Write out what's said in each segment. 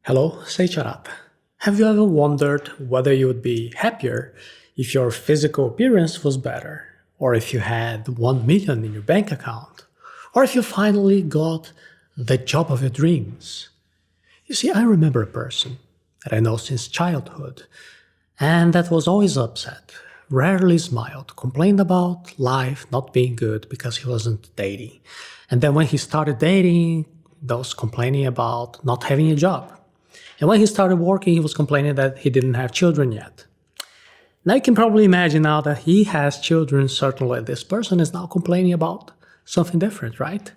Hello, say shut up. Have you ever wondered whether you would be happier if your physical appearance was better, or if you had 1 million in your bank account, or if you finally got the job of your dreams? You see, I remember a person that I know since childhood, and that was always upset, rarely smiled, complained about life not being good because he wasn't dating. And then when he started dating, he was complaining about not having a job. And when he started working, he was complaining that he didn't have children yet. Now you can probably imagine now that he has children, certainly this person is now complaining about something different, right?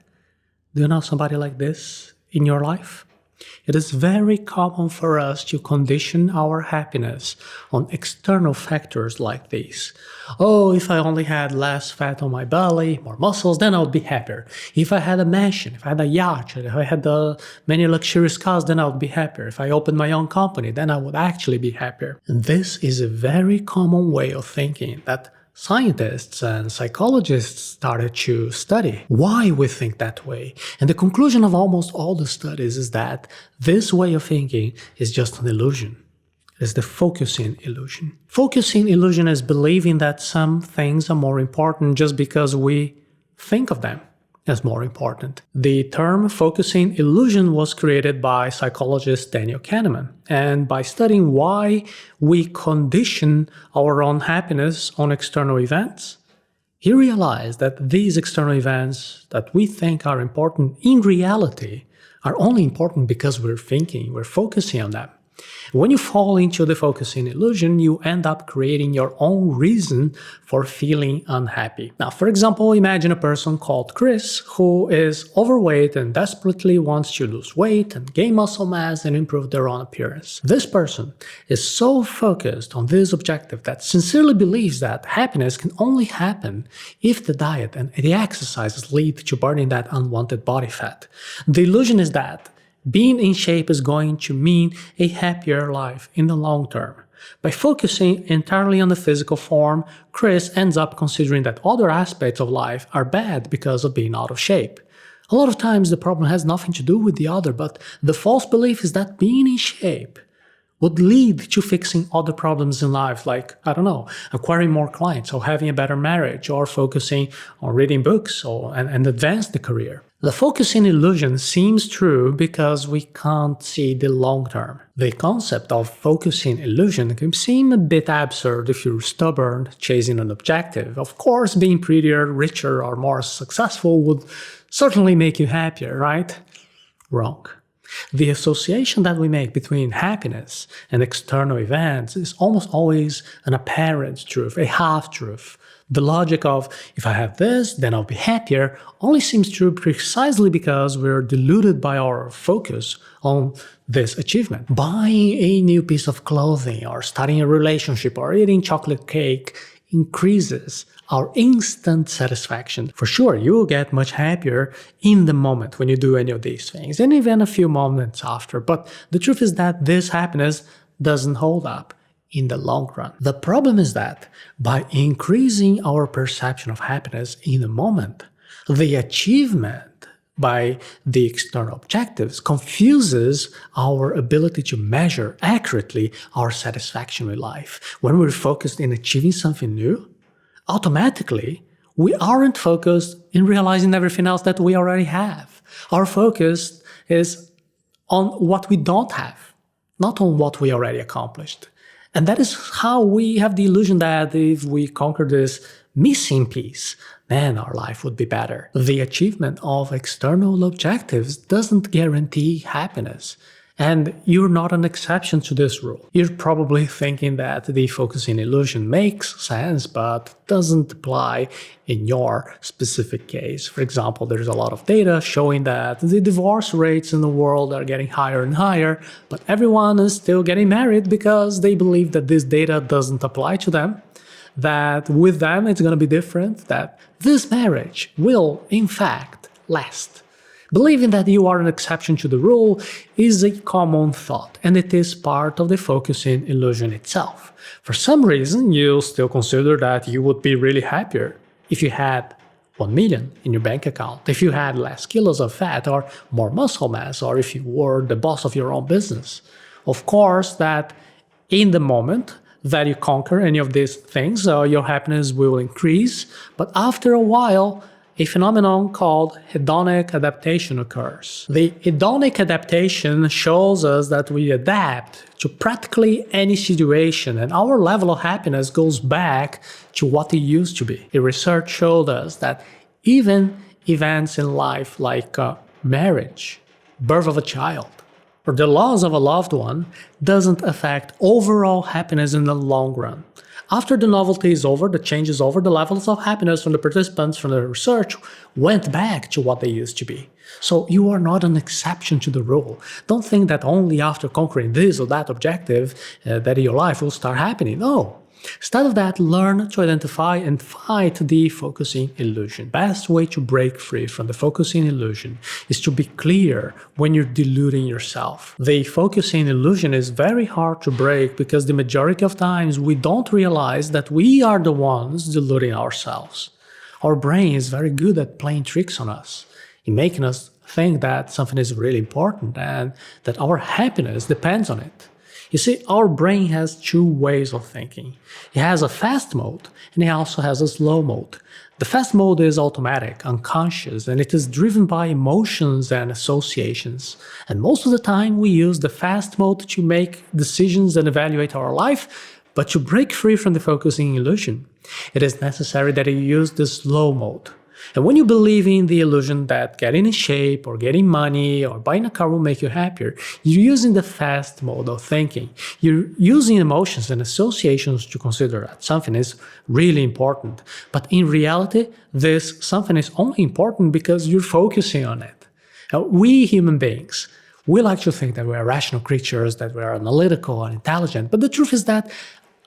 Do you know somebody like this in your life? It is very common for us to condition our happiness on external factors like these. Oh, if I only had less fat on my belly, more muscles, then I would be happier. If I had a mansion, if I had a yacht, if I had many luxurious cars, then I would be happier. If I opened my own company, then I would actually be happier. And this is a very common way of thinking that scientists and psychologists started to study why we think that way. And the conclusion of almost all the studies is that this way of thinking is just an illusion. It is the focusing illusion. Focusing illusion is believing that some things are more important just because we think of them as more important. The term focusing illusion was created by psychologist Daniel Kahneman, and by studying why we condition our own happiness on external events, he realized that these external events that we think are important in reality are only important because we're focusing on them. When you fall into the focusing illusion, you end up creating your own reason for feeling unhappy. Now, for example, imagine a person called Chris who is overweight and desperately wants to lose weight and gain muscle mass and improve their own appearance. This person is so focused on this objective that sincerely believes that happiness can only happen if the diet and the exercises lead to burning that unwanted body fat. The illusion is that being in shape is going to mean a happier life in the long term. By focusing entirely on the physical form, Chris ends up considering that other aspects of life are bad because of being out of shape. A lot of times the problem has nothing to do with the other, but the false belief is that being in shape would lead to fixing other problems in life, like, acquiring more clients or having a better marriage or focusing on reading books and advance the career. The focusing illusion seems true because we can't see the long term. The concept of focusing illusion can seem a bit absurd if you're stubborn, chasing an objective. Of course, being prettier, richer, or more successful would certainly make you happier, right? Wrong. The association that we make between happiness and external events is almost always an apparent truth, a half-truth. The logic of, if I have this, then I'll be happier, only seems true precisely because we're deluded by our focus on this achievement. Buying a new piece of clothing, or starting a relationship, or eating chocolate cake increases our instant satisfaction. For sure, you will get much happier in the moment when you do any of these things, and even a few moments after. But the truth is that this happiness doesn't hold up in the long run. The problem is that by increasing our perception of happiness in the moment, the achievement by the external objectives confuses our ability to measure accurately our satisfaction with life. When we're focused in achieving something new, automatically we aren't focused in realizing everything else that we already have. Our focus is on what we don't have, not on what we already accomplished. And that is how we have the illusion that if we conquer this missing piece, then our life would be better. The achievement of external objectives doesn't guarantee happiness. And you're not an exception to this rule. You're probably thinking that the focusing illusion makes sense, but doesn't apply in your specific case. For example, there's a lot of data showing that the divorce rates in the world are getting higher and higher, but everyone is still getting married because they believe that this data doesn't apply to them, that with them it's going to be different, that this marriage will, in fact, last. Believing that you are an exception to the rule is a common thought, and it is part of the focusing illusion itself. For some reason, you still consider that you would be really happier if you had 1 million in your bank account, if you had less kilos of fat or more muscle mass, or if you were the boss of your own business. Of course, that in the moment that you conquer any of these things, your happiness will increase, but after a while, a phenomenon called hedonic adaptation occurs. The hedonic adaptation shows us that we adapt to practically any situation, and our level of happiness goes back to what it used to be. The research showed us that even events in life like marriage, birth of a child, or the loss of a loved one doesn't affect overall happiness in the long run. After the novelty is over, the change is over, the levels of happiness from the participants from the research went back to what they used to be. So you are not an exception to the rule. Don't think that only after conquering this or that objective that your life will start happening. No. Instead of that, learn to identify and fight the focusing illusion. Best way to break free from the focusing illusion is to be clear when you're deluding yourself. The focusing illusion is very hard to break because the majority of times we don't realize that we are the ones deluding ourselves. Our brain is very good at playing tricks on us, in making us think that something is really important and that our happiness depends on it. You see, our brain has two ways of thinking. It has a fast mode, and it also has a slow mode. The fast mode is automatic, unconscious, and it is driven by emotions and associations. And most of the time we use the fast mode to make decisions and evaluate our life, but to break free from the focusing illusion, it is necessary that you use the slow mode. And when you believe in the illusion that getting in shape or getting money or buying a car will make you happier, you're using the fast mode of thinking. You're using emotions and associations to consider that something is really important. But in reality, this something is only important because you're focusing on it. Now, we human beings, we like to think that we are rational creatures, that we are analytical and intelligent, but the truth is that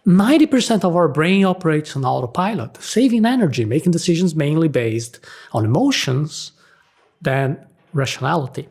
90% of our brain operates on autopilot, saving energy, making decisions mainly based on emotions than rationality.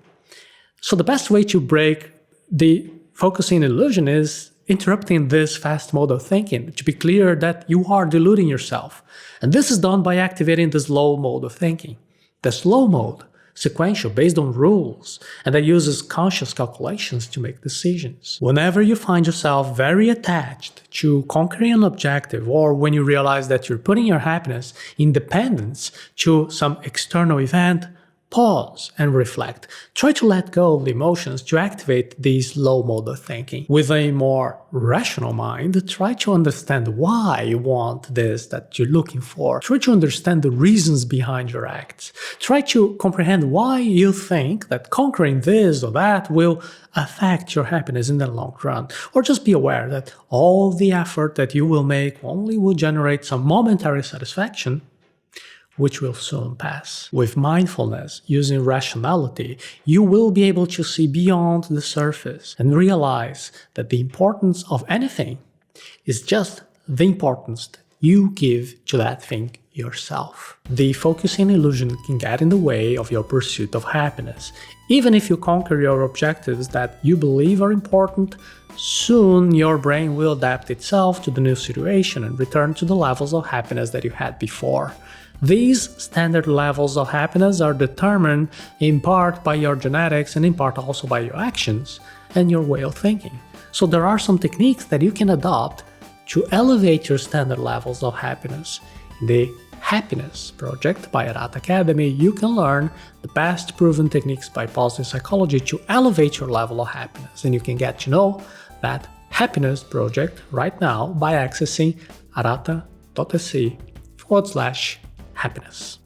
So the best way to break the focusing illusion is interrupting this fast mode of thinking, to be clear that you are deluding yourself. And this is done by activating the slow mode of thinking. The slow mode, sequential, based on rules, and that uses conscious calculations to make decisions. Whenever you find yourself very attached to conquering an objective, or when you realize that you're putting your happiness in dependence to some external event, pause and reflect. Try to let go of the emotions to activate this low mode of thinking. With a more rational mind, try to understand why you want this that you're looking for. Try to understand the reasons behind your acts. Try to comprehend why you think that conquering this or that will affect your happiness in the long run. Or just be aware that all the effort that you will make only will generate some momentary satisfaction, which will soon pass. With mindfulness, using rationality, you will be able to see beyond the surface and realize that the importance of anything is just the importance that you give to that thing yourself. The focusing illusion can get in the way of your pursuit of happiness. Even if you conquer your objectives that you believe are important, soon your brain will adapt itself to the new situation and return to the levels of happiness that you had before. These standard levels of happiness are determined in part by your genetics and in part also by your actions and your way of thinking. So there are some techniques that you can adopt to elevate your standard levels of happiness. In the Happiness Project by Arata Academy, you can learn the best proven techniques by positive psychology to elevate your level of happiness, and you can get to know that Happiness Project right now by accessing arata.se/happiness.